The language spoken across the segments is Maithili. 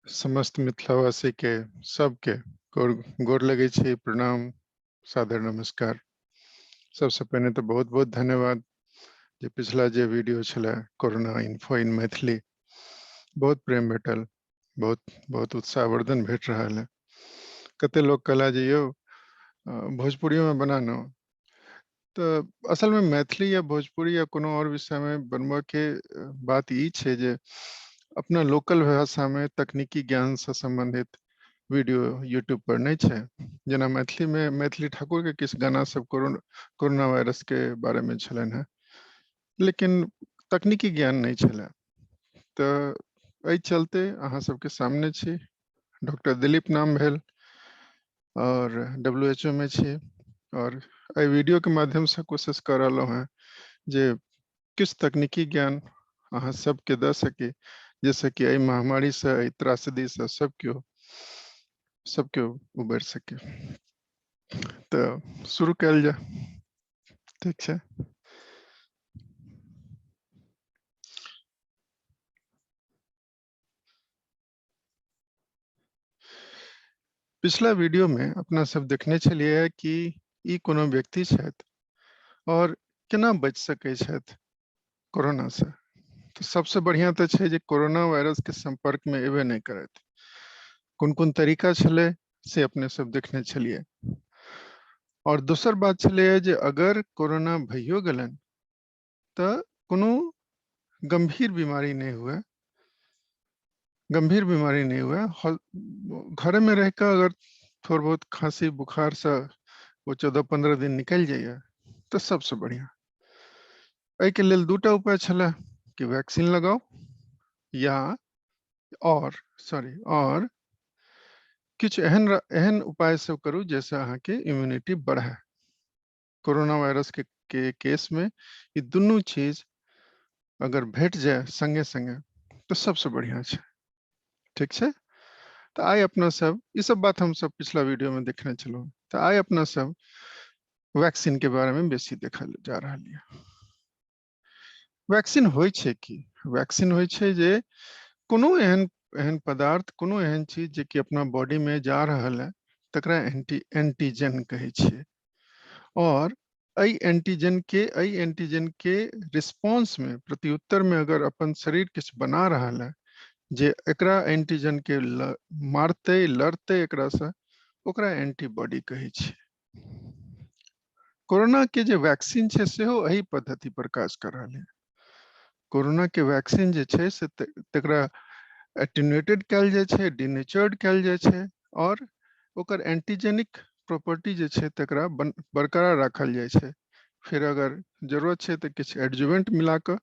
समस्त मिथिलावासी के सबके गोर गोर लगे छी, प्रणाम, सादर नमस्कार। सबसे पहले तो बहुत बहुत धन्यवाद जे पिछला जे वीडियो छले कोरोना इन्फो इन मैथिली बहुत प्रेम भेटल, बहुत बहुत उत्साहवर्धन भेट रहल है। कते लोग कहला जे यौ भोजपुरियो में बनानो, तो असल में मैथिली या भोजपुरी या कोनो और विषय में बनबा के बात ई छे जे अपना लोकल भाषा में तकनीकी ज्ञान से संबंधित वीडियो यूट्यूब पर नहीं छे। जना मैथिली में मैथिली ठाकुर के किस गाना सब कोरोना वायरस के बारे में छलन है, लेकिन तकनीकी ज्ञान नहीं छले। तो एहि चलते अहाँ सबके सामने छी। डॉक्टर दिलीप नाम भेल और WHO में छी और एहि वीडियो के माध्यम से कोशिश कर रहलो हैं जे किस तकनीकी ज्ञान अहाँ सबके दे सके, जैसे कि एहि महामारी से, एहि त्रासदी से सबके उबर सके। तो शुरू कल जा, ठीक है। पिछला वीडियो में अपना सब देखने छलिए कि ई कोनो व्यक्ति छथि और केना बच सकै छथि कोरोना से। तो सबसे बढ़िया तो छे जे कोरोना वायरस के संपर्क में एबे नहीं करत। कोन तरीका छले से अपने सब देखने छलिए। और दूसर बात छले जे अगर कोरोना भइयो गेलन तो कोनो गंभीर बीमारी नहीं हुए, घर में रहकर अगर थोड़ा बहुत खांसी बुखार से वो 14-15 दिन निकल जाइए तो सबसे बढ़िया। एहि के लेल दूटा उपाय छले कि वैक्सीन लगाओ या और किछ एहन उपाय सब करू जैसे अहाँ के इम्यूनिटी बढ़े। कोरोना वायरस के केस में ये दोनों चीज अगर भेट जाए संगे संगे तो सबसे बढ़िया है, ठीक है। तो आइ अपना सब ये सब बात हम सब पिछला वीडियो में देखने चलो। तो आइ अपना सब वैक्सीन के बारे में बेसी देखल जा रहा है। वैक्सीन होय छे कि वैक्सीन होय छे जे कोनो एहन पदार्थ, कोनो एहन चीज जे कि अपना बॉडी में जा रहल है तकरा एंटीजन कहे छे। और एई एंटीजन के रिस्पांस में, प्रत्युत्तर में अगर अपन शरीर किछ बना रहल है जे एकरा एंटीजन के मारते लड़ते एकरा से, ओकरा एंटीबॉडी कहे छे। कोरोना के जे वैक्सीन छे सेहो एही पद्धति पर काज कर रहल है। कोरोना के वैक्सीन जे छे से तकरा एटेन्यूएटेड कयल जाय छे, डिनेचर्ड कयल जाय छे और ओकर एंटीजेनिक प्रॉपर्टी जे छे तकरा बरकरार रखल जाय छे। फिर अगर जरूरत छे तो किछ एडजुवेंट मिला के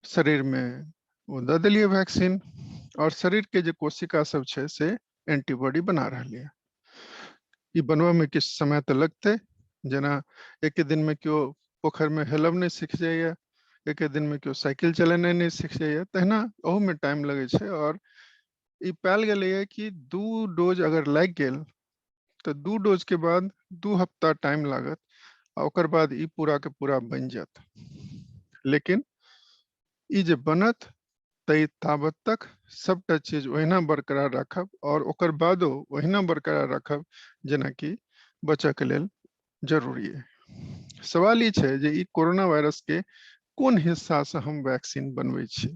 शरीर में वो दे देलिए वैक्सीन और शरीर के जे कोशिका सब छे से एंटीबॉडी बना रहल है। ई बनवा में किछ समय तो लगते, जना एक दिन में क्यों पोखर में हेलब नहीं सीख जाइए, एक दिन में क्यों साइकिल चलेने नहीं सीख जाइए, तहना ओहू में टाइम लगे छे। और ई पायल गेले है कि 2 डोज अगर लग गेल तो 2 डोज के बाद 2 हफ्ता टाइम लागत और ओकर बाद ई पूरा के पूरा बन जात। लेकिन ई जे बनत तई ताबत तक सबटा चीज ओहिना बरकरार रखब और ओकर बादो ओहिना बरकरार रखब जना कि बचऽ के लेल जरूरी है। सवाल ई छे जे ई कोरोना वायरस के कोन हिस्सा से हम वैक्सीन बनबै छी।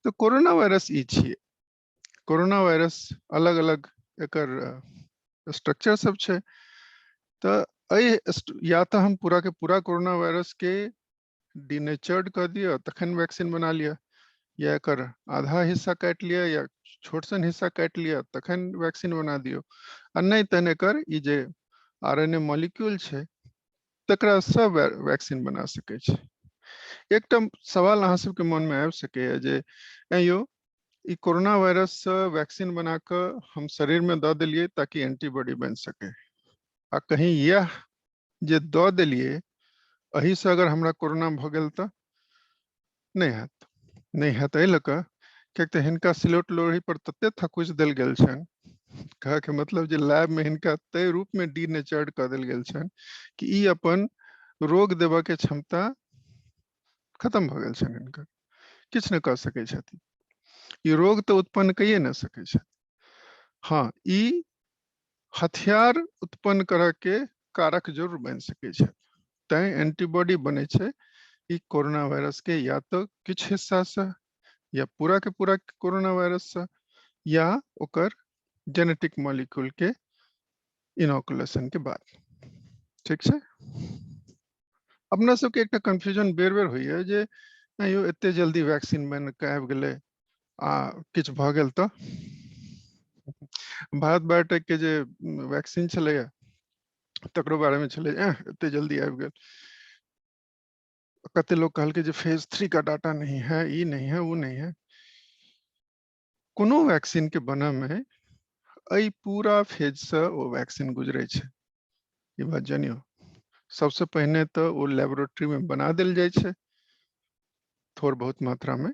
तो कोरोना वायरस ई छिए। कोरोना वायरस अलग अलग एकर स्ट्रक्चर सब छे। तो या तो हम पूरा के पूरा कोरोना वायरस के डिनेचर्ड कर दिया तखन वैक्सीन बना लिया, या एकर आधा हिस्सा काट लिया या छोट सन हिस्सा काट लिया तखन वैक्सीन बना दियो। आ नहीं तहन एकर ई जे आरएनए मॉलिक्यूल छे तकरा सब वैक्सीन बना सके छे। एकटा सवाल अहाँ सबके मन में आबि सके जे यो ई कोरोना वायरस से वैक्सीन बना के हम शरीर में दे देलिए ताकि एंटीबॉडी बन सके, आ कहीं यह जे दे देलिए एही से अगर हमरा कोरोना भ गेल तो नहीं हैत। एहि लऽ कऽ कियाक तऽ हिनका सिलौट लोढ़ी पर तते थकुचि देल गेल छनि, कहे के मतलब जे लैब में हिनका तय रूप में डीनेचर्ड कर देल गेल छनि कि ई अपन रोग देबऽ के क्षमता खत्म भ गेल छनि, हिनकर किछ नहि कऽ सकै छथि। ई रोग तो उत्पन्न कइए न सकै छै। हाँ, ई हथियार उत्पन्न करऽ के कारक जरूर बनि सकै छै। तैं एंटीबॉडी बने छै ई कोरोना वायरस के या तो किछु हिस्सा से या पूरा के पूरा कोरोना वायरस से या ओकर जेनेटिक मॉलिक्यूल के इनोकुलेशन के बाद। ठीक छै। अपना सबके एकटा कंफ्यूजन बेर बेर होइए जे यौ एते जल्दी वैक्सीन बन के आबि गेलै आ किछु भऽ गेल तऽ। भारत बायोटेक के जे वैक्सीन छलैए तकरो बारे में छलै एते जल्दी आबि गेल। कते लोग कहलकै जे फेज 3 का डाटा नहीं है, ये नहीं है, वो नहीं है। कोनो वैक्सीन के बनऽ में अई पूरा फेज से वो वैक्सीन गुजरे छै, ये बात जानियो। सबसे पहले तो वो लेबोरेटरी में बना देल जाय छै थोड़ बहुत मात्रा में,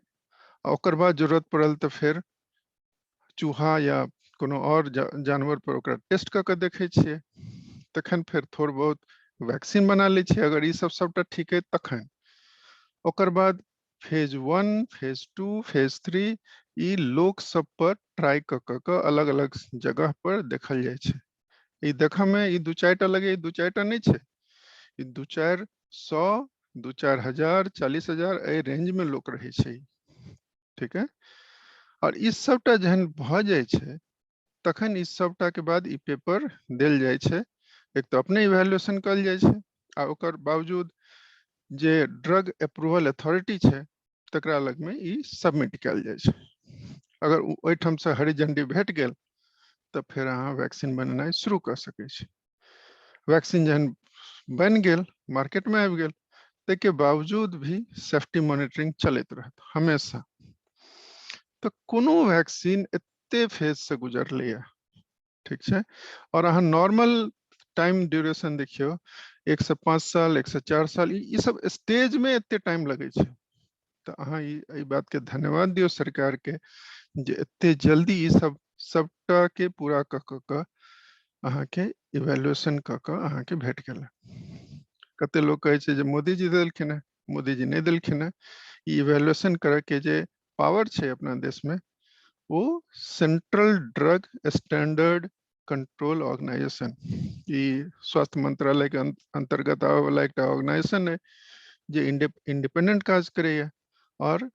ओकर बाद जरूरत पड़ल तो फिर चूहा या कोनो और जानवर पर ओकरा टेस्ट कऽ के देखै छियै, तखन फिर थोड़ बहुत वैक्सीन बना लै छियै। अगर ई सब सबटा ठीक है तखन ओकर बाद फेज 1, फेज 2, फेज 3 ई लोक सब पर ट्राई कऽ अलग अलग जगह पर देखल जाय छै। ई देखऽ में ई 2-4 टा लगे, 2-4 टा नहीं छै, ई 2-4 100, 2-4 हजार, 40,000 ए रेंज में लोक रहे छै। ठीक है। और इस सबटा जहन भ जाय छै तखन इस सबटा के बाद ई पेपर देल जाय छै। एक तो अपने इवैल्यूएशन कल जाय छै आ ओकर बावजूद जे ड्रग अप्रूवल अथॉरिटी छै तकरा लग में ई सबमिट कयल जाय छै। अगर ओहिठाम से हरी झंडी भेट गेल तो फिर अहाँ वैक्सीन बनेनाइ शुरू कर सकै छी। वैक्सीन जहन बन गेल, मार्केट में आबि गेल, ताहिके बावजूद भी सेफ्टी मॉनिटरिंग चलैत रहत हमेशा। तो कोनो वैक्सीन एते फेज से गुजरलैया, ठीक छै। और अहाँ नॉर्मल टाइम ड्यूरेशन देखियो 1 से 5 साल, 1 से 4 साल, ई सब स्टेज में एते टाइम लगे छै। तो अहाँ ई बात के धन्यवाद दियो सरकार के जे एते जल्दी ई सब सबटा के पूरा क अहाँ के इवैल्यूएशन क अहाँ के भेट गेल। कते लोग कहे छै जे मोदी जी देलखिन है, मोदी जी नहीं देलखिन है। ई इवैल्यूएशन करे के जे पावर छै अपना देश में वो central drug standard control organisation, ई स्वास्थ्य मंत्रालय के अंतर्गत आवे वाला एक ऑर्गेनाइजेशन है जे इंडिपेंडेंट काज करैया। और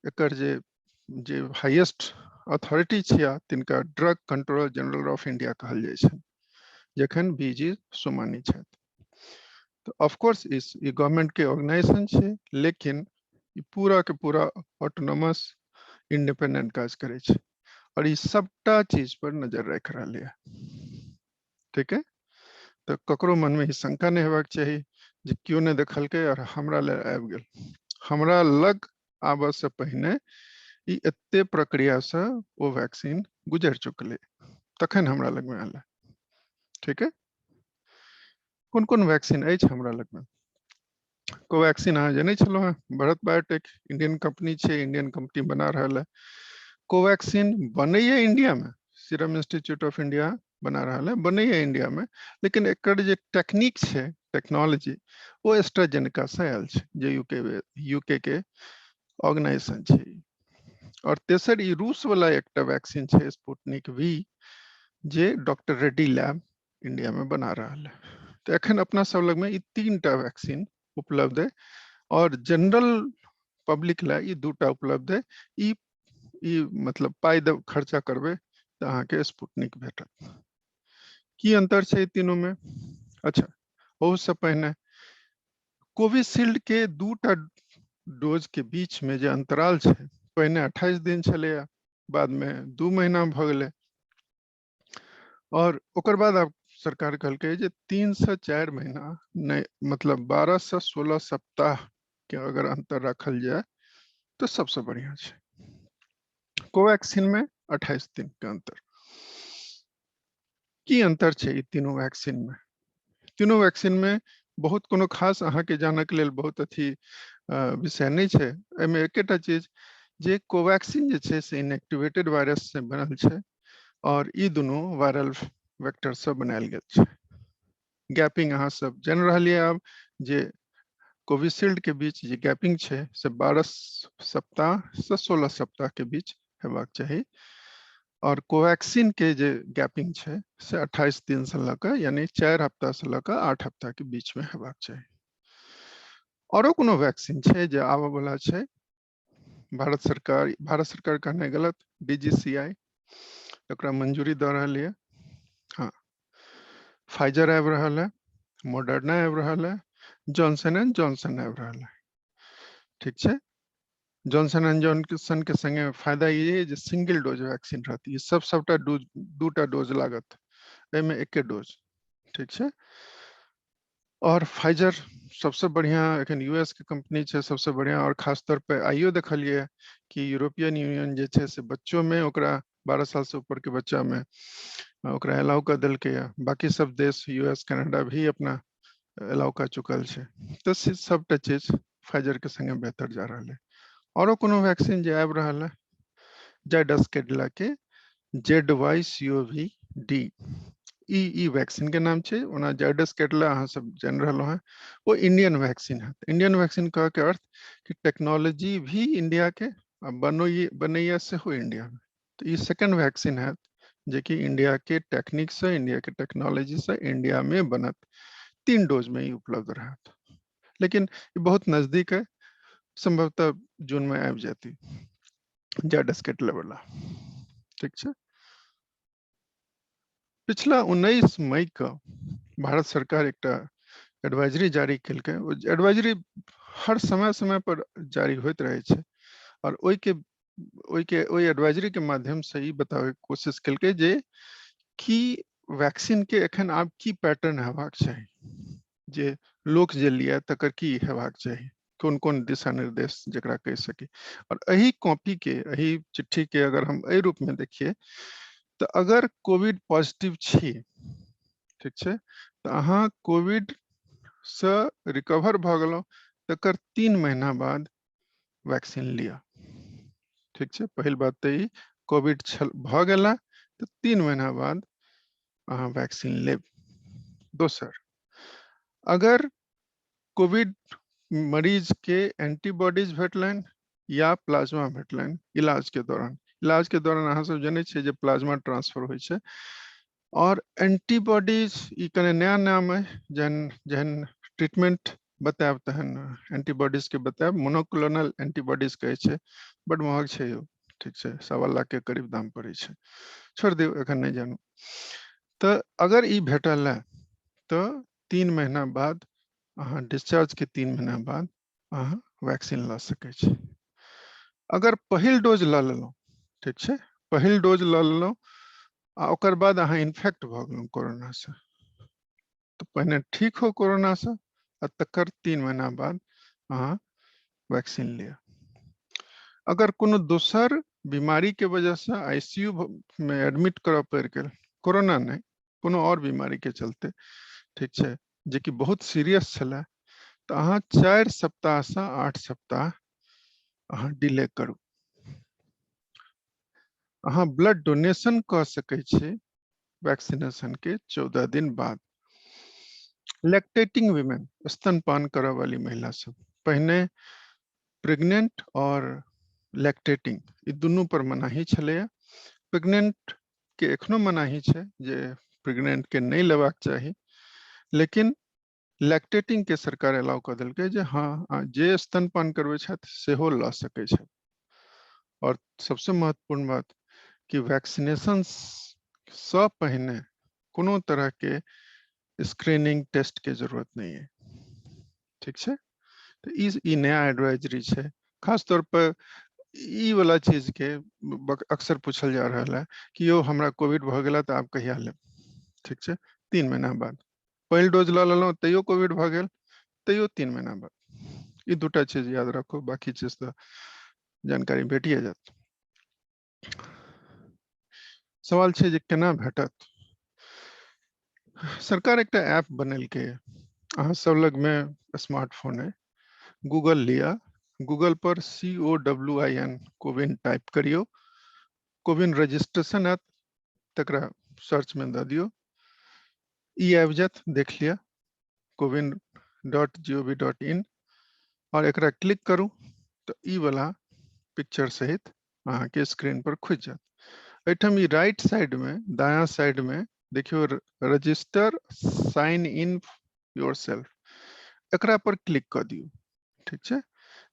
एकर जे हाईएस्ट अथॉरिटी छिया तिनका drug controller general of India कहल जाय छै, जखन बीजी सोमानी छथि। तो ऑफ कोर्स इस गवर्नमेंट के ऑर्गेनाइजेशन छै, लेकिन ई पूरा के पूरा ऑटोनोमस इंडिपेंडेंट काज करे छै और ई सबटा चीज पर नजर रख रहल है। ठीक है। तो ककरो मन में ई शंका नहीं हेबाक चाही जे क्यों नहीं देखलकै और हमरा ले आबि गेल। हमरा लग आबऽ से पहिने ई एते प्रक्रिया से वो वैक्सीन गुजर चुकले, तखन हमरा लग में आयल। ठीक है। कोन कोन वैक्सीन अछि हमरा लग में? कोवैक्सीन अहाँ जानै छलहुँ हैं, भारत बायोटेक इंडियन कंपनी छै, इंडियन कंपनी बना रहल है। कोवैक्सीन बनैया इंडिया में, सीरम इंस्टीट्यूट ऑफ इंडिया बना रहा है, बनैया इंडिया में, लेकिन एकर जे टेक्निक छै, टेक्नोलॉजी वो एस्ट्राजेनेका से आयल छै, जे यूके के ऑर्गेनाइजेशन छै। और तेसर ई रूस वाला एकटा वैक्सीन छै स्पुतनिक वी, जे डॉक्टर रेड्डी लैब इंडिया में बना रहा है। तो एखन अपना सब लग में ई 3 टा वैक्सीन उपलब्ध है और जनरल पब्लिक ला ई 2 टा उपलब्ध है। ई मतलब पाई खर्चा करबे तो अहाँ के स्पुतनिक भेटत। की अंतर छै तीनों में? अच्छा, बहुत से पहले कोविशील्ड के 2 टा डोज के बीच में जे अंतराल छै, पहले 28 दिन छले, बाद में 2 महीना भ गेले, और ओकर बाद अब सरकार कहलकै जे 3 से 4 महीना नहीं, मतलब 12 से 16 सप्ताह के अगर अंतर रखल जाए तो सबसे बढ़िया छै। कोवैक्सीन में 28 दिन के अंतर। की अंतर छै ई तीनों वैक्सीन में? तीनों वैक्सीन में बहुत कोनो खास अहाँ के जानक के लेल बहुत अथी विषय नहीं छै। एमे एकेटा चीज जे कोवैक्सीन जे छै से इनएक्टिवेटेड वायरस से बनल छै और ई दोनों वायरल वेक्टर से बनायल गेल छै। गैपिंग अहाँ सब जान रहलिए आब जे कोविशील्ड के बीच जे गैपिंग छै से 12 सप्ताह से 16 सप्ताह के बीच हेबाक चाही और कोवैक्सीन के जे गैपिंग छै से 28 दिन से लऽ कऽ यानी 4 हफ्ता से लऽ कऽ 8 हफ्ता के बीच में हेबाक चाही। औरो कोनो वैक्सीन छै जे आबऽ वाला छै? भारत सरकार कहने गलत, DGCI एकरा मंजूरी दऽ रहल है। हाँ, फाइजर आबि रहल है, मॉडर्ना आबि रहल है, जॉनसन एंड जॉनसन आबि रहल है। ठीक छै, जॉनसन एंड जॉनसन के संगे फायदा ये है जे सिंगल डोज वैक्सीन रहती है, सबटा डोज 2टा डोज लागत, एमे एके डोज। ठीक छै, और फाइजर सबसे बढ़िया एखन यूएस के कंपनी छै, सबसे बढ़िया। और खास तौर पे आइयो देखलिए कि यूरोपियन यूनियन जे छै से बच्चों में ओकरा 12 साल से ऊपर के बच्चा में ओकरा अलाउ कर देलकै है। बाकी सब देश यूएस कनाडा भी अपना अलाउ कर चुकल छै। तो सबटा चीज फाइजर के संगे बेहतर जा रहा है। औरो कोनो वैक्सीन जे आबि रहल है जायडस कैडिला के ZYCOV-D ई वैक्सीन के नाम छै। ओना जायडस कैडिला अहाँ सब जान रहलो हैं, वो इंडियन वैक्सीन है। इंडियन वैक्सीन कह के अर्थ कि टेक्नोलॉजी भी इंडिया के बनैया से हो इंडिया में। तो ये सेकंड वैक्सीन है जे कि इंडिया के टेक्निक से, इंडिया के टेक्नोलॉजी से इंडिया में बनत, 3 डोज में ही उपलब्ध रहत। लेकिन ये बहुत नजदीक है, संभवतः जून में आबि जाती जायडस कैडिला वाला। ठीक छै, पिछला 19 मई को भारत सरकार एक एडवाइजरी जारी केलकै। एडवाइजरी हर समय समय पर जारी होते रहे छै और ओई एडवाइजरी के माध्यम से ही बतावे के कोशिश केलकै जे कि वैक्सीन के एखन आब की पैटर्न हेबाक चाही, जे लोक जे लिया तकर की हेबाक चाही, कोन कोन दिशा निर्देश जकरा कह सकी। और एही कॉपी के, एही चिट्ठी के अगर हम एहि रूप में देखिए तो अगर कोविड पॉजिटिव छी, ठीक छै, तो अहाँ कोविड से रिकवर भ गेलौ तकर 3 महीना बाद वैक्सीन लिया। ठीक छै, पहिल बात तो ई कोविड भ गेला तो 3 महीना बाद अहाँ वैक्सीन लेब। दोसर, अगर कोविड मरीज के एंटीबॉडीज भेटलैन या प्लाज्मा भेटलैन इलाज के दौरान अहाँ सब जानै छियै जे प्लाज्मा ट्रांसफर होइ छै। और एंटीबॉडीज ई कने नया नाम है, जहन ट्रीटमेंट बतायब तहन एंटीबॉडीज के बतायब। मोनोक्लोनल एंटीबॉडीज कहे छै, बड महग छै यो। ठीक छै, 1.25 लाख के करीब दाम पड़े छै, छोड़ दियौ एखन नहीं जानू। तो अगर ई भेटल है तो 3 महीना बाद अहाँ डिस्चार्ज के 3 महीना बाद अहाँ वैक्सीन ला सकै छी। अगर पहिल डोज ल लेलहुँ, ठीक छै, पहिल डोज ल लेलहुँ आ ओकर बाद अहाँ इन्फेक्ट भ गेलहुँ कोरोना से, तो पहले ठीक हो कोरोना से आ तकर 3 महीना बाद अहाँ वैक्सीन लिया। अगर कोनो दोसर बीमारी के वजह से आईसीयू में एडमिट करऽ पड़ि गेल, कोरोना नहीं कोनो और बीमारी के चलते, ठीक छै, जे कि बहुत सीरियस छलै, तो अहाँ 4 सप्ताह से 8 सप्ताह अहाँ डिले करू। अहाँ ब्लड डोनेशन कऽ सकै छी वैक्सीनेशन के 14 दिन बाद। लैक्टेटिंग वीमेन, स्तनपान करऽ वाली महिला सब, पहले प्रेग्नेंट और लैक्टेटिंग ई दुनू पर मनाही छलैया। प्रेग्नेंट के एखनो मनाही छै जे प्रेग्नेंट के नहीं लेबाक चाही, लेकिन लैक्टेटिंग के सरकार अलाउ कऽ देलकै जे हाँ जे स्तनपान करबै छथि सेहो लऽ सकै छथि। और सबसे महत्वपूर्ण बात कि वैक्सीनेशन से पहले कोनो तरह के स्क्रीनिंग टेस्ट के जरूरत नहीं है। ठीक छै, तो ई नया एडवाइजरी छै। खास तौर पर ई वाला चीज के अक्सर पूछल जा रहा है कि यो हमरा कोविड भ गेला तो आब कहिया लेब। ठीक छै, 3 महीना बाद। पहिल डोज ल लेलहुँ तैयो कोविड भ गेल, तैयो 3 महीना बाद। ई दूटा चीज याद रखो, बाकी चीज तो जानकारी भेटिए जात। सवाल छै जे केना भेटत। सरकार एक ऐप बनेलकै, अहाँ सब लग में स्मार्टफोन है, गूगल लिया, गूगल पर COWIN कोविन टाइप करियो, कोविन रजिस्ट्रेशन है तकरा सर्च में द दियो, ई आबि जात, देख लिया cowin.gov.in और एकरा क्लिक करूँ तो ई वाला पिक्चर सहित अहाँ के स्क्रीन पर खुज जात। एठम ई राइट साइड में दायां साइड में देखियो रजिस्टर साइन इन योरसेल्फ, एकरा पर क्लिक कर दियो। ठीक है,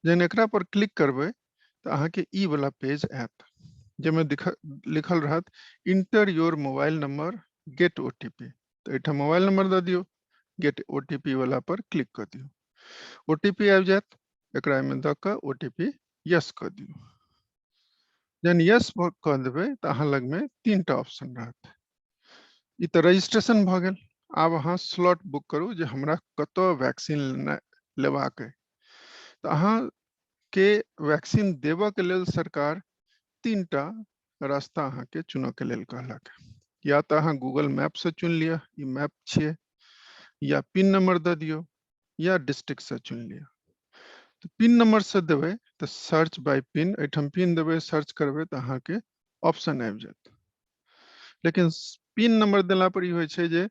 जन एकरा पर क्लिक करबे तो अहाँ के ई वाला पेज आयत जेमे लिखल रहत inter your mobile number gate OTP. तो एठा मोबाइल नंबर दे दियो, गेट ओटीपी वाला पर क्लिक कर दियो, ओटीपी आ जात, एकरा में द के ओटीपी यस कर दियो। जन यस कर देबे तो अहाँ लग में 3टा ऑप्शन रहत। ई तो रजिस्ट्रेशन भ गेल। आब अहाँ स्लॉट बुक करू जे हमरा कतो वैक्सीन लेबाक है। तो अहाँ के वैक्सीन देबऽ के लेल सरकार 3टा रास्ता अहाँ के चुनऽ के लेल कहलक। या तो अहाँ गूगल मैप से चुन लिया, ई मैप छिए, या पिन नंबर दे दियो, या डिस्ट्रिक्ट से चुन लिया। तो पिन नंबर से देबे तो सर्च बाय पिन, एठम पिन देबे सर्च करबे तो अहाँ के ऑप्शन आबि जात। लेकिन पिन नंबर देला पर ई होय छै जे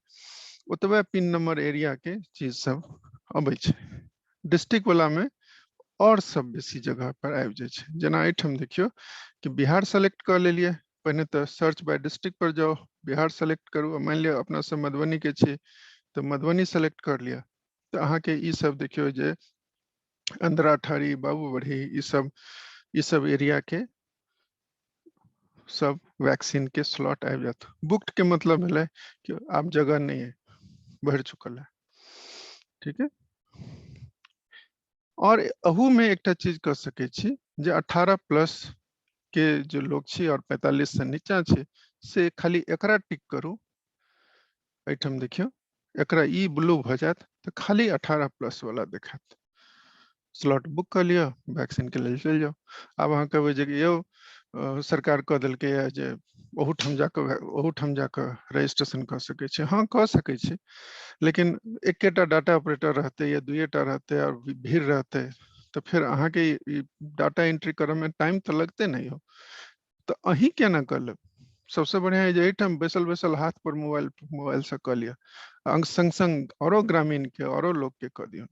ओतबे पिन नंबर एरिया के चीज सब अबै छै। डिस्ट्रिक्ट वाला में और सब बेसी जगह पर आबि जाय छै। जेना एठम देखियो कि बिहार सेलेक्ट कर लेलिए, पहले तो सर्च बाय डिस्ट्रिक्ट पर जाओ, बिहार सेलेक्ट करू, मान लिया अपना सब मधुबनी के छी तो मधुबनी सेलेक्ट कर लिया। तो अहाँ के ई सब देखियो जे अंधराठारी, बाबूबढ़ी, ई सब एरिया के सब वैक्सीन के स्लॉट आ जात। बुक्ड के मतलब है कि आप जगह नहीं है, भर चुकल है। ठीक है, और अहू में एक चीज कर सके छी जे 18+ के जो लोग छी और 45 से नीचा छी से खाली एकरा टिक करू। एठम देखियो एकरा ई ब्लू भ जात तो खाली 18+ वाला देखात। स्लॉट बुक कर लिया, वैक्सीन के लिए चल जाओ। अब अहाँ कहबे जे कि यौ सरकार कह देलकै है जे ओहूठम जाके रजिस्ट्रेशन कर सके छी। हाँ कह सके छी, लेकिन एकेटा डाटा ऑपरेटर रहते या दुएटा रहते और भीड़ रहते तो फिर अहाँ के डाटा एंट्री करे में टाइम तो लगते नहीं हो। तो अही क्या ना कर लेब, सबसे बढ़िया है जे एठम बैसल बैसल हाथ पर मोबाइल से कर लिया, अंग संग संग औरो ग्रामीण के औरो लोग के कर दियो,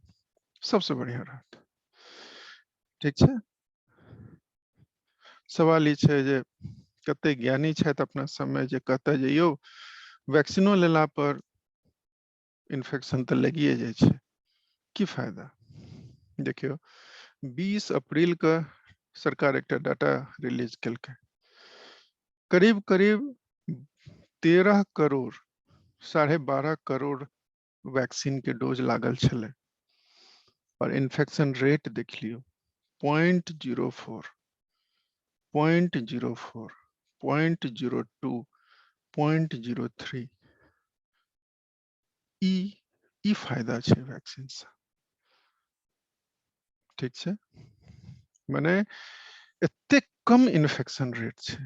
सबसे बढ़िया रहत। ठीक है, सवाल ई छै जे कते ज्ञानी छथि अपना समय जे कहते जे यौ वैक्सीनो लेला पर इन्फेक्शन तो लगिए जाय छै, की फायदा। देखियो 20 अप्रैल का सरकार एक डाटा रिलीज केलकै, करीब करीब 13 करोड़ 12.5 करोड़ वैक्सीन के डोज लागल छले और इन्फेक्शन रेट देख लियो 0.04, 0.04, 0.02, 0.03। ई फायदा छै वैक्सीन से। ठीक छै, माने एते कम इन्फेक्शन रेट छै।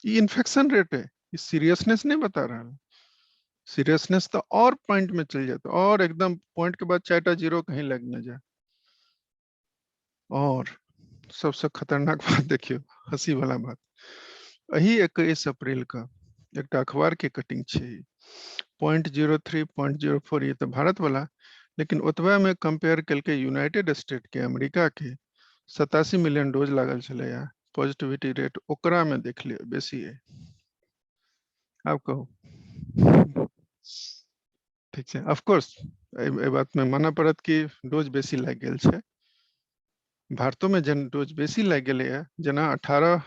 ई इन्फेक्शन रेट है, ई सीरियसनेस नहीं बता रहा है। सीरियसनेस तो और पॉइंट में चल जाता, और एकदम पॉइंट के बाद 4टा जीरो कहीं लग न जाए। और सबसे खतरनाक बात देखियो, हंसी वाला बात, यही 21 अप्रैल का एक अखबार के कटिंग छे 0.03, 0.04, ये तो भारत वाला, लेकिन ओतबा में कंपेयर करके यूनाइटेड स्टेट के, अमेरिका के 87 मिलियन डोज लागल चले या पॉजिटिविटी रेट ओकरा में देख लियो बेसी है। आप कहो ठीक है, ऑफ कोर्स ए बात में माना पड़त कि डोज बेसी लग गेल छे। भारतो में जन डोज बेसी लग गेले है, जना 18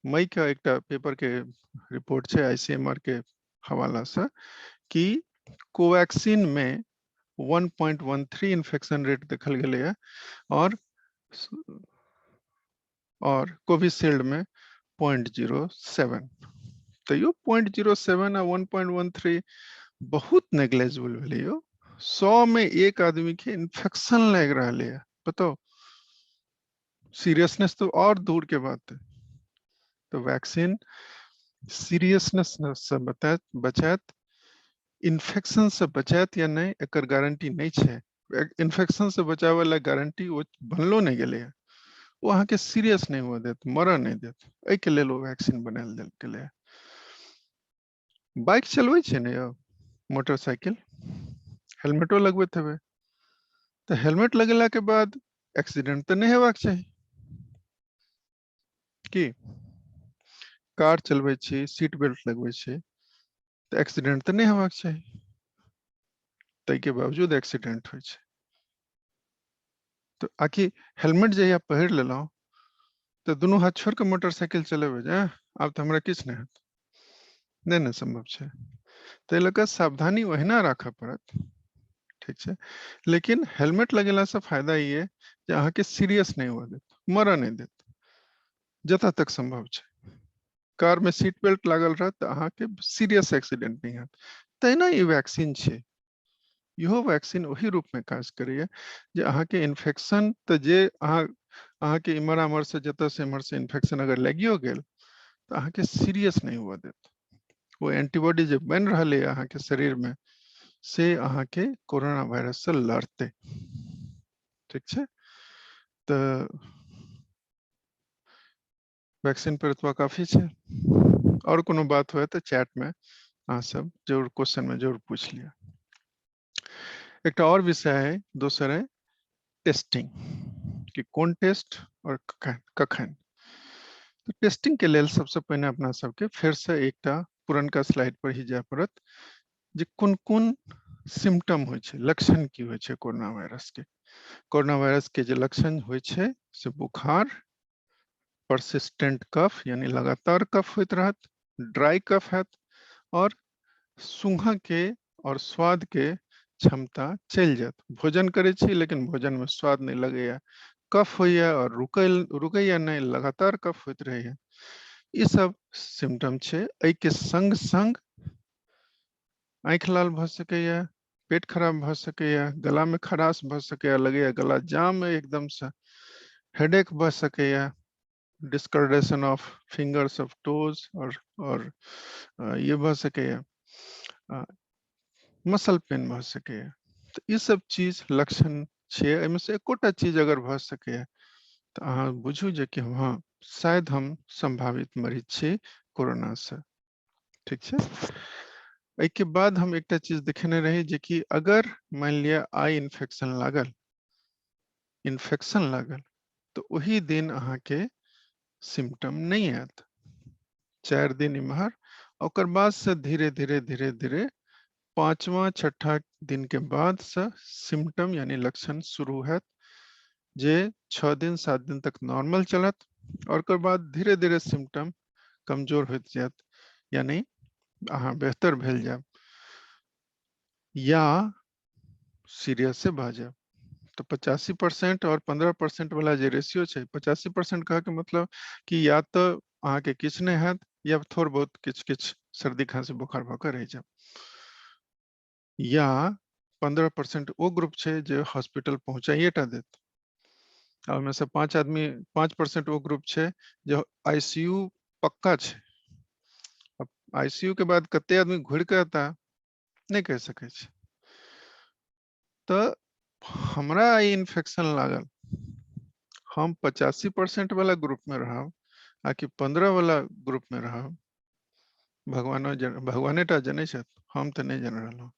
मई का एक पेपर के रिपोर्ट छे आईसीएमआर के हवाला से कि कोवैक्सीन में 1.13 इन्फेक्शन रेट देखल गेले है और कोविशील्ड में 0.07। तो यो 0.07 और 1.13 बहुत नेग्लेजिबल भेले यो। 100 में एक आदमी के इन्फेक्शन लग रहा है, बताओ। सीरियसनेस तो और दूर के बात है। तो वैक्सीन सीरियसनेस से बचात, इन्फेक्शन से बचात या नहीं एकर गारंटी नहीं छे। इन्फेक्शन से बचावे वाला गारंटी वो बनलो नहीं गेले है, वो अहाँ के सीरियस नहीं हुआ देत, मरा नहीं देत, ए के लेल वो वैक्सीन बनाल गेले। बाइक चलवे छे ने यो, मोटरसाइकिल, हेलमेटो लगबैत हेबे, तो हेलमेट लगेला के बाद एक्सीडेंट तो नहीं हेबाक चाहिए। कि कार चलबै छी, सीट बेल्ट लगबै छी तऽ एक्सीडेंट तऽ नहीं होबाक चाही, तै के बावजूद एक्सीडेंट होइ छै। तो आकि हेलमेट जहिया पहिर लेलहुँ तऽ दुनू हाथ छोड़ के मोटरसाइकिल चलेबै जे आब तऽ हमरा किछु नहीं हैत, नहीं ने संभव छै। ताहि लऽ कऽ सावधानी ओहिना राखऽ पड़त, ठीक छै। लेकिन हेलमेट लगेला से फायदा ई है जे अहाँके सीरियस नहीं हुआ देत, मरऽ नहीं देत, जतऽ तक संभव छै। कार में सीट बेल्ट लागल रहत तऽ अहाँके सीरियस एक्सीडेंट नहीं हैत। तहिना ई वैक्सीन छै, इहो वैक्सीन ओही रूप में काज करैए जे अहाँके इन्फेक्शन तऽ जे अहाँके इमहर आमहर से जतऽ से इमहर से इन्फेक्शन अगर लागियो गेल तऽ अहाँके सीरियस नहीं हुआ देत। वो एंटीबॉडी जे बनि रहल है अहाँके शरीर में से अहाँके कोरोना वायरस से लड़तै, ठीक छै। तऽ वैक्सीन पर एतबा काफी छै। और कोनो बात हुए तऽ चैट में अहाँ सब जरूर क्वेश्चन में जरूर पूछ लिया। एकटा और विषय है, दोसर है टेस्टिंग, कि कोन टेस्ट और कखन। तो टेस्टिंग के लेल सबसे पहिने अपना सबके फेर से एकटा पुरनका स्लाइड पर ही जाय पड़त जे कोन-कोन सिम्टम होइ छै, लक्षण की होइ छै कोरोना वायरस के। कोरोना वायरस के जे लक्षण होइ छै से बुखार, परसिस्टेंट कफ यानी लगातार कफ होइत रहत, ड्राई कफ हैत और सूंघ के और स्वाद के क्षमता चलि जायत। भोजन करै छी लेकिन भोजन में स्वाद नहीं लगैया, कफ होइया और रुकैया नहीं, लगातार कफ होइत रहैया। ई सब सिम्टम छै। एहि के संग संग आँखि लाल भऽ सकैया, पेट खराब भऽ सकैया, गला में खराश भऽ सकैया, लगैया गला जाम है एकदम से, हेडेक भऽ सकैया, डिस्कॉर्डेशन ऑफ फिंगर्स ऑफ टोज और ये भऽ सकैया, मसल पेन भऽ सकैया। तो ई सब चीज लक्षण छै। एहिमे से एकोटा चीज अगर भऽ सकैया तऽ अहाँ बुझू जे कि हाँ शायद हम संभावित मरीज छी कोरोना से, ठीक छै। एहि के बाद हम एकटा चीज देखेने रही जे कि अगर मान लिया आई इन्फेक्शन लागल तो वही दिन अहाँके सिम्टम नहीं आयत, 4 दिन इम्हर, ओकर बाद से धीरे धीरे पांचवा छठा दिन के बाद से सिम्टम यानी लक्षण शुरू हैत जे 6 दिन 7 दिन तक नॉर्मल चलत और ओकर बाद धीरे धीरे सिम्टम कमजोर होइत जायत, यानी अहाँ बेहतर भेल जायब या सीरियस से भऽ जायब। तो 85% और 15% वाला जे रेशियो छै, 85% कहे के मतलब कि या तो अहाँके किछु नहीं हैत या थोड़ बहुत किछ सर्दी खांसी बुखार भऽ कऽ रहि जायब, या 15% वो ग्रुप छै जे हॉस्पिटल पहुंचाइए टा देत, और में से 5% वो ग्रुप छै जो आईसीयू पक्का छै। अब आईसीयू के बाद कते आदमी घुर के आता नहीं कह सकै छै। तो हमरा आई इन्फेक्शन लागल, हम 85% वाला ग्रुप में रहब आकि 15 वाला ग्रुप में रहब, भगवाने टा जनै छथि, हम तऽ नहीं जान रहलहुँ।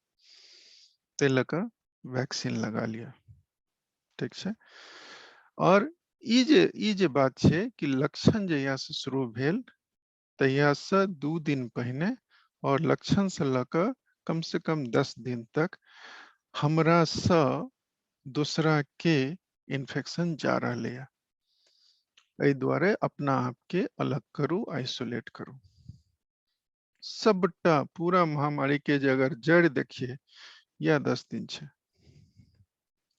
ताहि लऽ कऽ वैक्सीन लगा लिया, ठीक छै। और ई जे बात छै कि लक्षण जहिया से शुरू भेल तहिया से 2 दिन पहिने और लक्षण से लऽ कऽ कम से कम 10 दिन तक हमरा सँ दूसरा के इन्फेक्शन जा रहले है। एहि दुआरे अपना आप के अलग करू, आइसोलेट करू। सबटा पूरा महामारी के जे अगर जड़ देखिए या 10 दिन छै,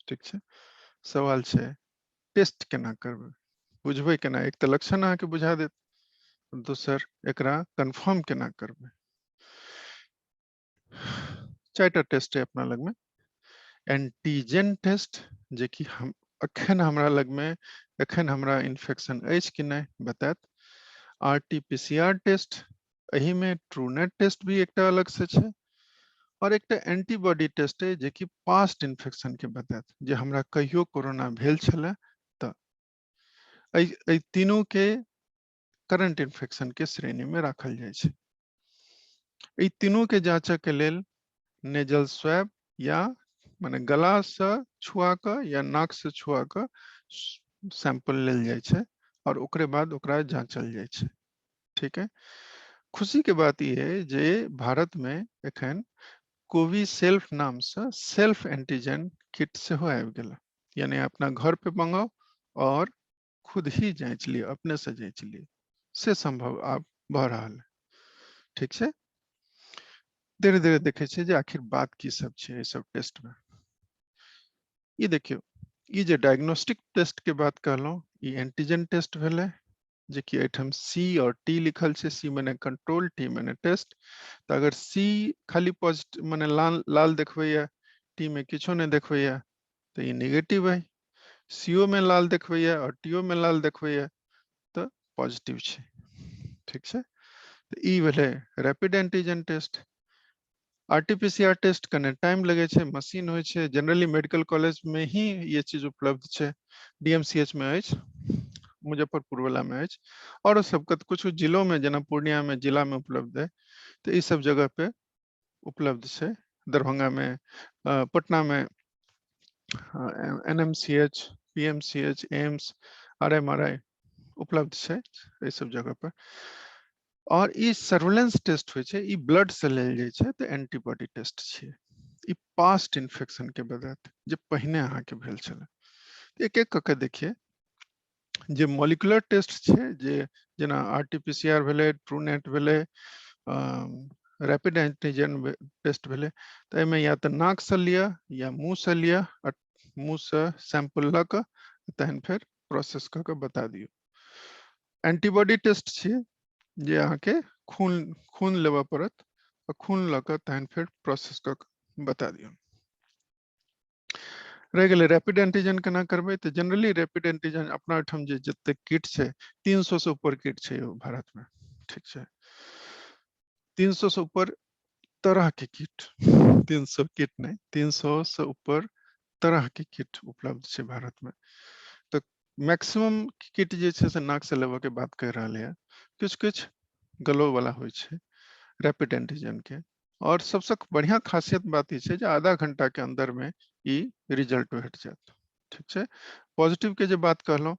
ठीक छै। सवाल छै टेस्ट केना करबै, बुझबै केना, एक तऽ लक्षण अहाँके बुझा देत, दोसर एकरा कंफर्म केना करबै। 4टा टेस्ट है अपना लग में। एंटीजन टेस्ट जे कि हम अखन हमरा लग में एखन हमरा इन्फेक्शन अछि कि नहीं बतायत। आरटीपीसीआर टेस्ट, एही में ट्रूनेट टेस्ट भी एकटा अलग से छै, और एकटा एंटीबॉडी टेस्ट है जे कि पास्ट इन्फेक्शन के बतायत जे हमरा कहियो कोरोना भेल छलै तऽ। एहि तीनों के करंट इन्फेक्शन के श्रेणी में राखल जाय छै। एहि तीनों के जांचक के लेल नेजल स्वैब या माने गला से छुआ के या नाक से छुआ के सैंपल लेल जाय छै और ओकरे बाद ओकरा जांचल जाय छै। ठीक है, खुशी के बात ये है जे भारत में एखन कोविसेल्फ नाम से सेल्फ एंटीजन किट से हो आबि गेल, यानी अपना घर पे मंगाओ और खुद ही जांच लियो, अपने से जांच लियो, से संभव आब भ रहल है। ठीक छै, धीरे धीरे देखे छै जे आखिर बात की सब छै एहि सब टेस्ट में। ये देखियो, ये जे डायग्नोस्टिक टेस्ट के बात कहलौं, ये एंटीजन टेस्ट भेलै, जे कि एठम सी और टी लिखल छै, सी माने कंट्रोल, टी माने टेस्ट। तो अगर सी खाली पॉजिटिव माने लाल लाल देखबैया, टी में किछो नहीं देखबैया, तो ये नेगेटिव है। सीओ में लाल देखबैया और टीओ में लाल देखबैया, तो पॉजिटिव छै। ठीक छै, तो ई भेलै rapid antigen test. RTPCR test कने टाइम लगे छै, मशीन होय छै, जनरली मेडिकल कॉलेज में ही ये चीज उपलब्ध छै, डीएमसीएच में अछि, मुजफ्फरपुर वाला में अछि, और सब कुछ जिलों में जेना पूर्णिया में जिला में उपलब्ध है, तो इस सब जगह पे उपलब्ध छै। दरभंगा में, पटना में एनएमसीएच, पीएमसीएच, एम्स, आरएमआरआई उपलब्ध छै इस सब जगह पर। और ई सर्वेलेंस टेस्ट होय छै, ई ब्लड से लेल जाय छै, तो एंटीबॉडी टेस्ट छै। ई पास्ट इन्फेक्शन के बतायत जे पहिने अहाँ के भेल छले। एक एक करके देखिए, जे मॉलिक्यूलर टेस्ट छै, जे जेना आरटीपीसीआर भेलै, ट्रूनेट भेलै, रैपिड एंटीजन टेस्ट भेलै, तो एहिमे या तो नाक से लिया या मुंह से लिया, मुंह से सैंपल ल के तहन फिर प्रोसेस क के बता दियो। एंटीबॉडी टेस्ट छियै, जे अहाँ के खून लेबऽ पड़त, और खून ल के तहन फिर प्रोसेस क के बता दियो। रह गेलै रैपिड एंटीजन केना करबै, तो जनरली रैपिड एंटीजन अपना ठाम जे जते किट छै, 300 से ऊपर किट छै भारत में। ठीक छै, 300 से ऊपर तरह के किट, 300 किट नहीं, 300 से ऊपर तरह के किट उपलब्ध छै भारत में। तो मैक्सिमम किट जे छै से नाक से लेबऽ के बात कह रहल है, कुछ गलो वाला होय छै रैपिड एंटीजन के। और सबसे बढ़िया खासियत बात ई छै जे आधा घंटा के अंदर में ई रिजल्ट भेट जायत। ठीक छै, पॉजिटिव के जे बात कहलौं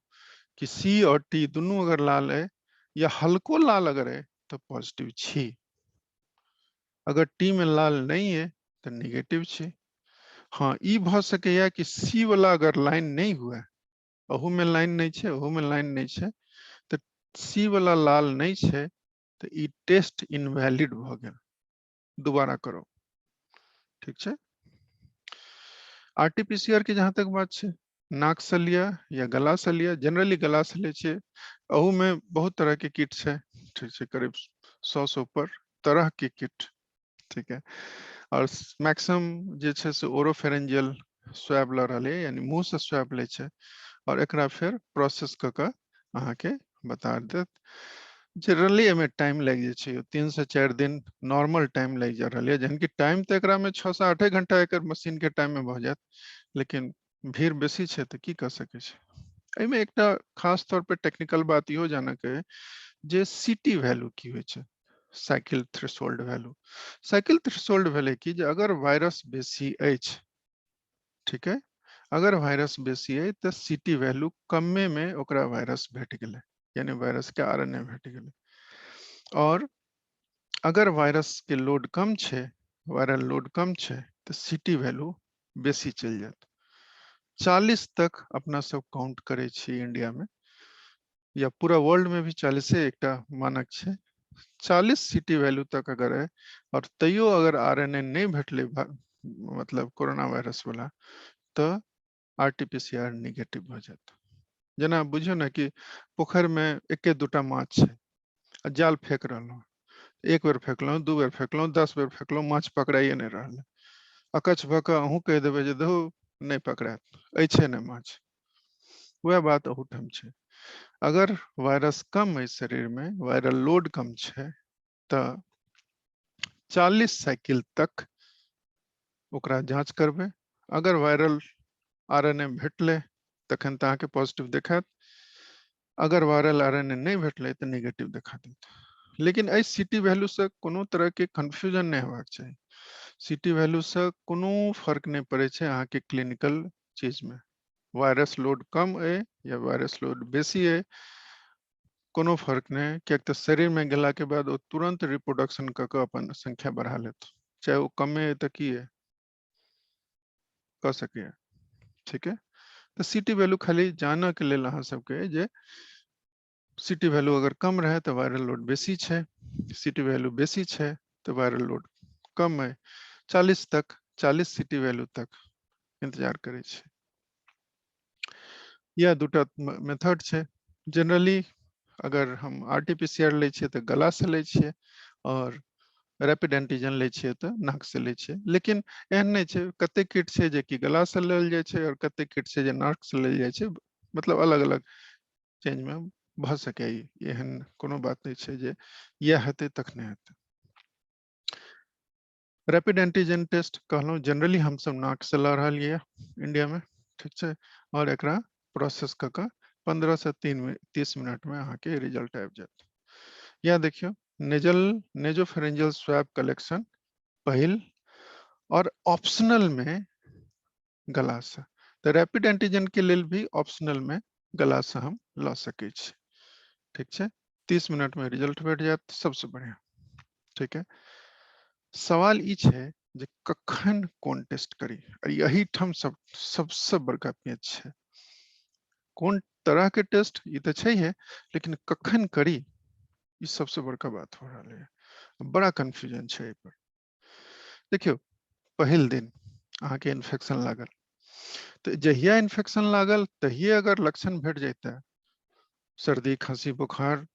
कि सी और टी दुनू अगर लाल है या हल्को लाल अगर है तो पॉजिटिव छी, अगर टी में लाल नहीं है तो निगेटिव छी। हाँ, ई भ सकैया कि सी वाला अगर लाइन नहीं हुआ, अहू में लाइन नहीं छै, अहू में लाइन नहीं छै, तो सी वाला लाल नहीं छै, तो ई टेस्ट इनवैलिड भ गेल, दोबारा करो। ठीक छै, आरटीपीसीआर के जहां तक बात छै, नाक से लिया या गला से लिया, जनरली गला से ले छियै, अहू में बहुत तरह के किट छै। ठीक छै, करीब 100 से ऊपर तरह के किट। ठीक है, और मैक्सिमम जे छै से ओरोफेरेंजियल स्वैब ल रहल है, यानी मुंह से स्वैब ले छै, और एकरा फिर प्रोसेस क के अहाँ के बता देत। जनरली एमे टाइम लग जाय छै, 3 से 4 दिन नॉर्मल टाइम लग जा रहल है, जहन कि टाइम तो एकरा में 6 से 8 घंटा एकर मशीन के टाइम में भ जायत, लेकिन भीड़ बेसी छै तो की कर सकै छै। एहिमे एकटा खास तौर पे टेक्निकल बात इहो जानऽ के है, जे सीटी वैल्यू की होय छै, cycle threshold value. Cycle threshold भेलै कि जे अगर वायरस बेसी अछि, ठीक है, अगर वायरस बेसी है तो सीटी वैल्यू कमे में ओकरा वायरस भेट गेलै, यानी वायरस के आरएनए भेट गेलै। और अगर वायरस के लोड कम छै, वायरल लोड कम छै, तो सीटी वैल्यू बेसी चल जात। 40 तक अपना सब काउंट करे छी इंडिया में, या पूरा वर्ल्ड में भी 40 एकटा मानक छै। 40 सीटी वैल्यू तक अगर है, और तैयो अगर आरएनए नहीं भेटले, मतलब कोरोना वायरस वाला, तो आरटीपीसीआर निगेटिव भ जात। जेना बुझियो ना कि पोखर में एके दूटा माछ छै, आ जाल फेंक रहलहुँ, एक बेर फेंकलहुँ, 2 बेर फेंकलहुँ, 10 बेर फेंकलहुँ, माछ पकड़ाइए नहीं रहल, अकच्छ भ के अहूँ कह देबै जे धू नहीं पकड़ात, अछि नहीं माछ। वह बात अहूठाम छै, अगर वायरस कम है शरीर में, वायरल लोड कम छै, तो 40 साइकिल तक ओकरा जांच करबै, अगर वायरल आरएनए भेटले तखन तो अहाँके पॉजिटिव देखात, अगर वायरल आरएनए नहीं भेटले तो नेगेटिव देखा देत। लेकिन एहि सीटी वैल्यू से कोनो तरह के कंफ्यूजन नहीं होबाक चाही। सीटी वैल्यू से कोनो फर्क नहीं पड़े छै अहाँ के क्लिनिकल चीज में, वायरस लोड कम है या वायरस लोड बेसी है, कोनो फर्क नहीं, कियाक तऽ शरीर में गेला के बाद वो तुरंत रिप्रोडक्शन क के अपन संख्या बढ़ा लेत, चाहे वो कमे है तो की है क सके है। ठीक है, तो सीटी वैल्यू खाली जाना के लेल अहाँ सबके जे सीटी वैल्यू अगर कम रहे तो वायरल लोड बेसी है, सीटी वैल्यू बेसी है तो वायरल लोड कम है। 40 तक 40 सीटी वैल्यू तक इंतजार करे छे। या दूटा मेथड छे। जनरली अगर हम आरटीपीसीआर ले छिए तो गला से ले छिए और रैपिड एंटीजन ले छिए तो नाक से ले छिए। लेकिन एहन नहीं छे, कते किट छे जे कि गला से लेल जाय छे और कते किट छे जे नाक से लेल जाय छे, मतलब अलग अलग चेंज में भ सके। एहन कोनो बात नहीं छे जे यह हेतै तखने हेतै। रैपिड एंटीजन टेस्ट कहलौं जनरली हम सब नाक से ल रहलिए इंडिया में, ठीक छे, और एकरा प्रोसेस क के 15 से 30 मिनट में अहाँ के रिजल्ट आबि जायत। या देखियो नेजोफेरेंजियल स्वैब कलेक्शन पहिल और ऑप्शनल में गला से, तो रैपिड एंटीजन के लेल भी ऑप्शनल में गला से हम ला सके छी। ठीक छे, 30 मिनट में रिजल्ट भेट जायत, सबसे बढ़िया। ठीक है, सवाल ई छे जे कखन कोन टेस्ट करी, और यही ठम सबसे बड़का पेच छे। कौन तरह के टेस्ट ये तो छे है, लेकिन कखन करी ये सबसे बड़का बात हो रहा है। बड़ा कंफ्यूजन छे एहि पर। देखियो, पहिल दिन अहाँ के इन्फेक्शन लागल, तो जहिया इन्फेक्शन लागल तहिए अगर लक्षण भेट जाता, सर्दी खांसी बुखार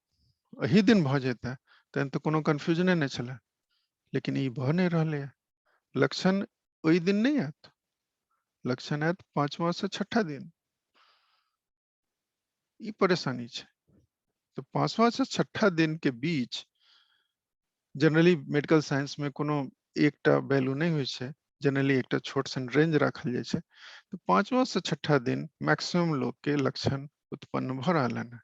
एही दिन भ जाता, तहन तो कोनो कंफ्यूजने नहीं छले। लेकिन ई भ नहीं रहले है। लक्षण ओई दिन नहीं आयत, लक्षण आयत 5वां से 6ठा दिन। ई परेशानी छे। तो 5वां से 6ठा दिन के बीच जनरली मेडिकल साइंस में कोनो एकटा वैल्यू नहीं होय छे, जनरली एकटा छोट सन रेंज राखल जाय छे। तो 5वां से 6ठा दिन मैक्सिमम लोग के लक्षण उत्पन्न भ रहल है।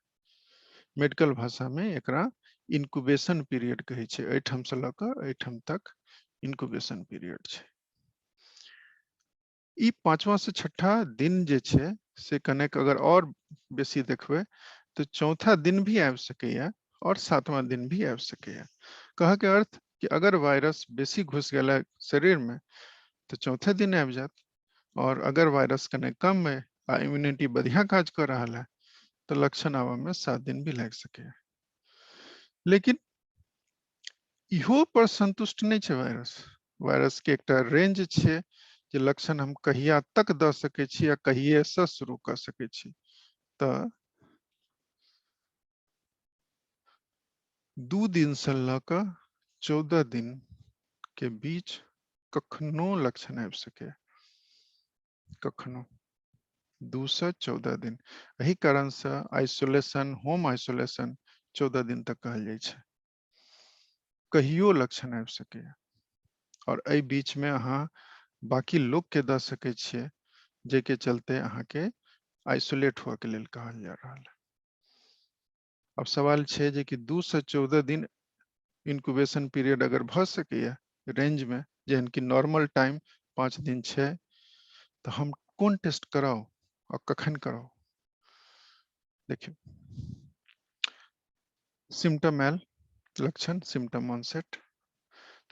मेडिकल भाषा में एकरा इनक्यूबेशन पीरियड कहे छे, एठम से लक एठम तक इनक्यूबेशन पीरियड छे। ई 5वां से 6ठा दिन जे छे से कनेक अगर और बेसी देखबे तो चौथा दिन भी आबि सकैया और 7वां दिन भी आबि सकैया। कह के अर्थ कि अगर वायरस बेसी घुस गेला शरीर में तो चौथे दिन आबि जात, और अगर वायरस कने कम है आ इम्यूनिटी बढ़िया काज कर रहा है तो लक्षण आवे में 7 दिन भी लग सके। लेकिन इहो पर संतुष्ट नहीं छे वायरस। वायरस के एकटा रेंज छे जे लक्षण हम कहिया तक द सके छी या कहिए से शुरू कर सके छी। तो 2 दिन से लक 14 दिन के बीच कखनो लक्षण आबि सके, कखनो 2 से 14 दिन। यही कारण से आइसोलेशन, होम आइसोलेशन 14 दिन तक कहल जाय छे। कहियो लक्षण आबि सके और एहि बीच में अहाँ बाकी लोग के द सके छिए, जे के चलते अहाँ के आइसोलेट हुआ के लेल कहल जा रहा है। अब सवाल छे जे कि 2 से 14 दिन इनक्यूबेशन पीरियड अगर भ सके रेंज में, जेहन कि नॉर्मल टाइम 5 दिन छे, तो हम कौन टेस्ट कराओ और कखन कराओ। देखियो, सिम्टम आयल, लक्षण सिम्टम ऑनसेट,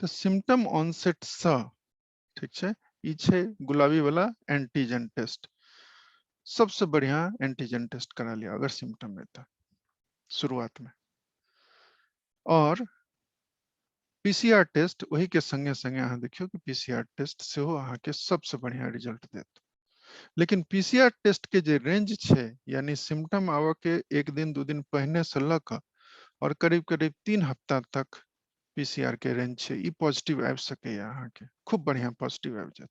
तो सिम्टम ऑनसेट से ठीक छे, ई छे गुलाबी वाला एंटीजन टेस्ट। सबसे बढ़िया एंटीजन टेस्ट करा लिया अगर सिम्टम है तो शुरुआत में। और पीसीआर टेस्ट वही के संगे संगे अहाँ देखियो कि पीसीआर टेस्ट से हो अहाँ के सबसे बढ़िया रिजल्ट देत। लेकिन पीसीआर टेस्ट के जे रेंज छे, यानी सिम्टम आवे के 1 दिन 2 दिन पहले से लक और करीब करीब 3 हफ्ता तक पीसीआर के रेंज छे, ई पॉजिटिव आबि सके अहाँ के, खूब बढ़िया पॉजिटिव आबि जात।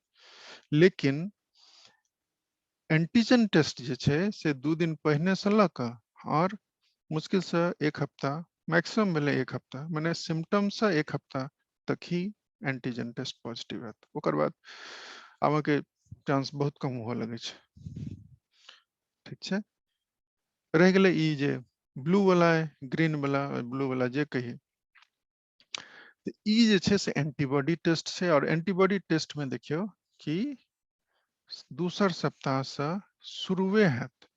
लेकिन एंटीजन टेस्ट जे छे से 2 दिन पहले से लक और मुश्किल से 1 हफ्ता, मैक्सिमम भेले 1 हफ्ता, माने सिम्टम से 1 हफ्ता तक ही एंटीजन टेस्ट पॉजिटिव हैत। ओकर बाद आवे के चांस बहुत कम हुआ लगे छे। ठीक छे, रह गेले ई जे ब्लू वाला है, ग्रीन वाला, ब्लू वाला जे कही, तो ई जे छे से एंटीबॉडी टेस्ट छे। और एंटीबॉडी टेस्ट में देखियो कि दूसर सप्ताह से शुरुए हैत।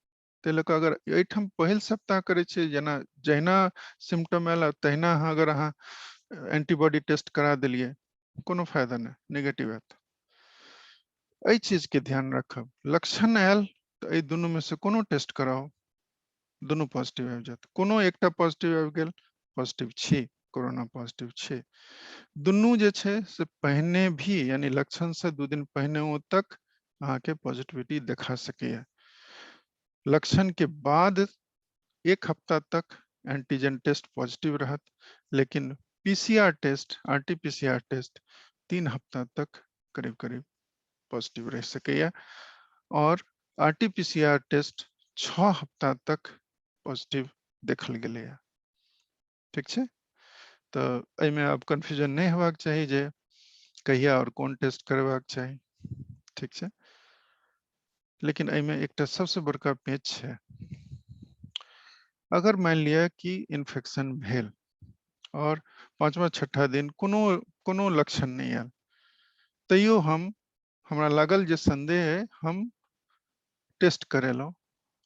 ते लऽ कऽ अगर एहिठाम पहिल सप्ताह करै छियै, जेना जहिना सिम्टम आयल तहिना अहाँ अगर अहाँ एंटीबॉडी टेस्ट करा देलिए, कोनो फायदा नहीं, नेगेटिव आयत। एहि चीज के ध्यान रखब, लक्षण आयल तऽ एहि दुनू में से कोनो टेस्ट कराओ, दुनू पॉजिटिव आबि जायत। कोनो एकटा पॉजिटिव आबि गेल, पॉजिटिव छी, कोरोना पॉजिटिव छी। दुनू जे छै से पहिने भी, यानी लक्षण से 2 दिन पहिने तक अहाँके पॉजिटिविटी देखा सकैया। लक्षण के बाद 1 हफ्ता तक एंटीजन टेस्ट पॉजिटिव रहत, लेकिन पीसीआर टेस्ट, आरटी-पीसीआर टेस्ट 3 हफ्ता तक करीब करीब पॉजिटिव रह सकैया, और आरटी-पीसीआर टेस्ट 6 हफ्ता तक पॉजिटिव देखल गेलैया। ठीक छै, तो एहिमे अब कन्फ्यूजन नहीं होबाक चाही जे कहिया और कोन टेस्ट करबाक चाही। ठीक छै, लेकिन एहिमे एकटा सबसे बड़का पेच छै। अगर मान लिया कि इन्फेक्शन भेल और 5वां 6ठा दिन कोनो लक्षण नहीं आयल, तैयो हमरा लागल जे संदेह है, हम टेस्ट करेलहुँ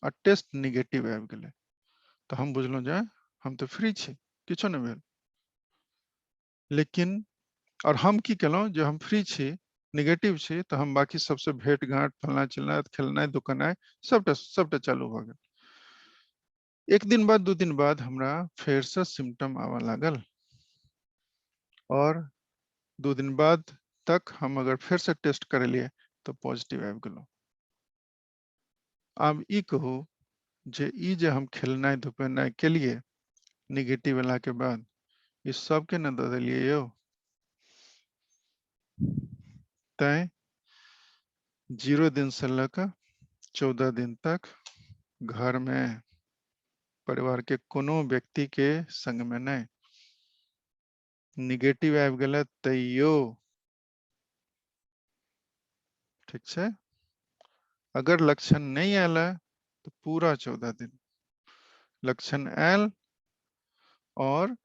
आ टेस्ट निगेटिव आबि गेलै, तो हम बुझलहुँ जे हम तो फ्री छी, किछो नहीं भेल। लेकिन और हम की केलहुँ जे हम फ्री छी, निगेटिव छी, तो हम बाकी सबसे भेंट घाट, फलना चिलना, खेलनाइ दुकनाइ सबटा चालू भ गेल। 1 दिन बाद 2 दिन बाद हमरा फेर से सिम्टम आबऽ लागल, और 2 दिन बाद तक हम अगर फिर से टेस्ट करेलिए तो पॉजिटिव आबि गेलहुँ। आब ई कहू जे हम खेलनाइ धुपेनाइ केलिए निगेटिव अयला के बाद, ई सबके न दऽ देलिए यौ। तैं 0 दिन से लऽ कऽ 14 दिन तक घर में परिवार के कोनो व्यक्ति के संग में नहीं, निगेटिव आबि गेलै तैयो ठीक छै। अगर लक्षण नहीं आयल है तो पूरा 14 दिन, लक्षण आयल और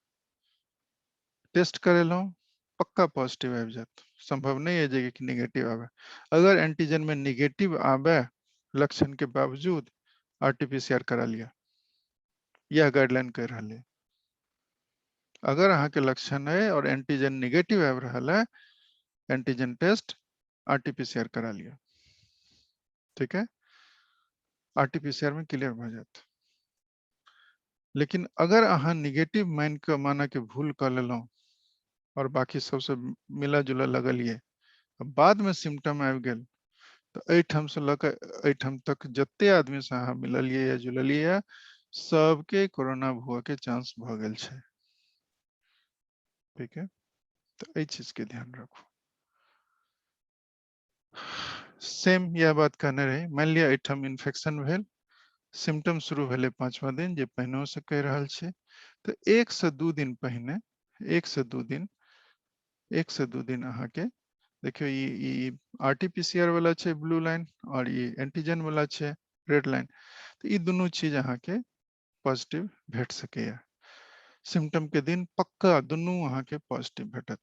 टेस्ट करेलहुँ, पक्का पॉजिटिव आबि जायत। संभव नहीं है जे कि निगेटिव आवे। अगर एंटीजन में निगेटिव आवे लक्षण के बावजूद, आरटी-पीसीआर करा लिया, यह गाइडलाइन कह रहा है। अगर अहाँ के लक्षण है और एंटीजन निगेटिव आबि रहल है, एंटीजन टेस्ट आरटी-पीसीआर करा लिया, ठीक है, आरटी-पीसीआर में क्लियर भ जायत। लेकिन अगर अहाँ निगेटिव माना के भूल कर लेलहुँ और बाकी सबसे मिला जुला लगलिए, बाद में सिम्टम आबि गेल, तो एहिठाम से लऽ कऽ एहिठाम तक जते आदमी से अहाँ मिललिए या जुललिए या, सबके कोरोना हुआ के चांस भ गेल छै। ठीक है, तो एहि चीज के ध्यान रखू। सेम यह बात कहने रही, मान लिया एहिठाम इन्फेक्शन भेल, सिम्टम शुरू भेले 5वां दिन, जे पहिनों से कहि रहल छी, तो 1 से 2 दिन पहिने, 1 से 2 दिन अहाँ के देखियो, ई आरटी-पीसीआर वाला छै ब्लू लाइन, और ये एंटीजन वाला छै रेड लाइन, तो ई दुनू चीज अहाँ के पॉजिटिव भेट सकैया। सिम्टम के दिन पक्का दुनू अहाँ के पॉजिटिव भेटत।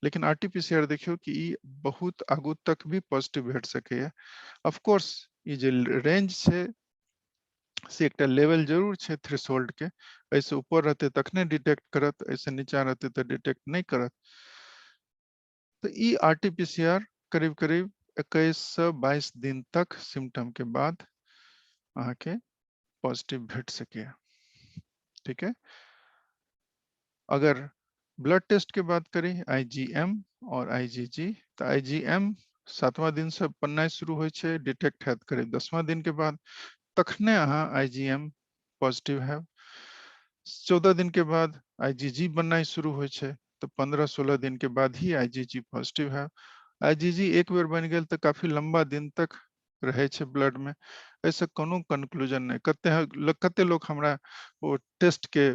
लेकिन आरटी-पीसीआर देखियो कि ई बहुत आगू तक भी पॉजिटिव भेट सकैया। ऑफ कोर्स ई जे रेंज छै से एकटा लेवल जरूर छै थ्रेशोल्ड के, ऐसे ऊपर रहते तखने डिटेक्ट करत, ऐसे नीचा रहते तो डिटेक्ट नहीं करत। तो ई आरटी-पीसीआर करीब करीब 21 से 22 दिन तक सिम्टम के बाद अहाँ के पॉजिटिव भेट सकैया। ठीक है, अगर ब्लड टेस्ट के बात करें, आईजीएम और आईजीजी, तो आईजीएम 7वां दिन से बननाइ शुरू होइ छै, डिटेक्ट हैत करीब 10वां दिन के बाद, तखने अहाँ आईजीएम पॉजिटिव है। 14 दिन के बाद आईजीजी बननाइ शुरू होइ छै, तो 15-16 दिन के बाद ही आईजीजी पॉजिटिव है। आईजीजी एक बेर बन गेल तो काफी लंबा दिन तक रहे छै ब्लड में, ऐसे कोनो कंक्लूजन नहीं। कते लोग हमरा वो टेस्ट के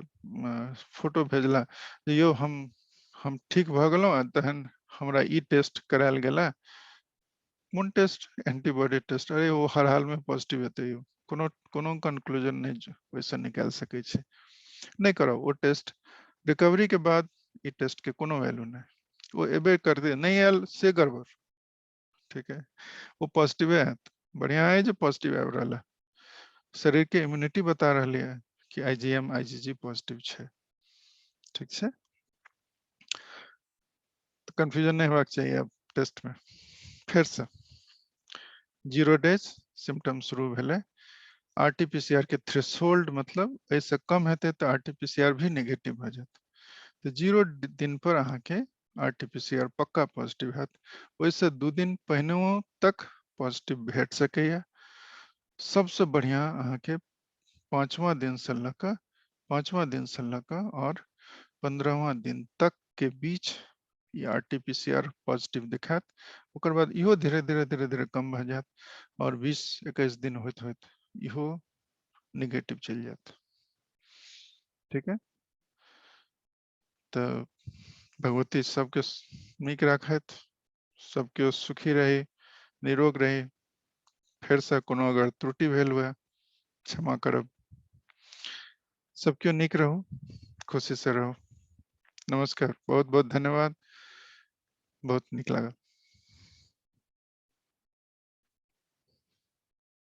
फोटो भेजला, यो हम ठीक भ गेलहुँ आ तहन हमरा ई टेस्ट करायल गेला, कोन टेस्ट? Antibody test. अरे वो हर हाल में पॉजिटिव हेतै यो, कोनो कंक्लूजन नहीं वैसे निकाल सकै छै, नहीं करो वो टेस्ट। रिकवरी के बाद ई टेस्ट के कोनो वैल्यू नहीं, वो एबे कर दे, नहीं आयल से गड़बड़। ठीक है, वो पॉजिटिव है, बढ़िया है जो पॉजिटिव आबि रहल है, शरीर के इम्यूनिटी बता रही है कि आईजीएम आईजीजी पॉजिटिव है। ठीक है, तो कंफ्यूजन नहीं होना चाहिए अब टेस्ट में। फिर से 0 डेज सिम्टम शुरू भेले, आरटीपीसीआर के थ्रेशोल्ड मतलब ऐसे कम हेते तो आरटीपीसीआर भी नेगेटिव हो जाते, तो 0 दिन पर अहाँ के आरटीपीसीआर पक्का पॉजिटिव हैत। वैसे 2 दिन पहिने तक पॉजिटिव भेट सकैया। सबसे बढ़िया अहाँ के 5वां दिन से लक 5वां दिन से लक और 15वां दिन तक के बीच ये आरटीपीसीआर पॉजिटिव दिखात। ओकर बाद इहो धीरे धीरे धीरे धीरे कम भ जात और 20-21 दिन होत होत इहो नेगेटिव चल जात। ठीक है, तो भगवती सबके नीक राखत, सबके सुखी रही, निरोग रही। फिर से कोनो अगर त्रुटि भेल हुए क्षमा करब। सबके नीक रहो, खुशी से रहो। नमस्कार, बहुत बहुत धन्यवाद, बहुत नीक लागल।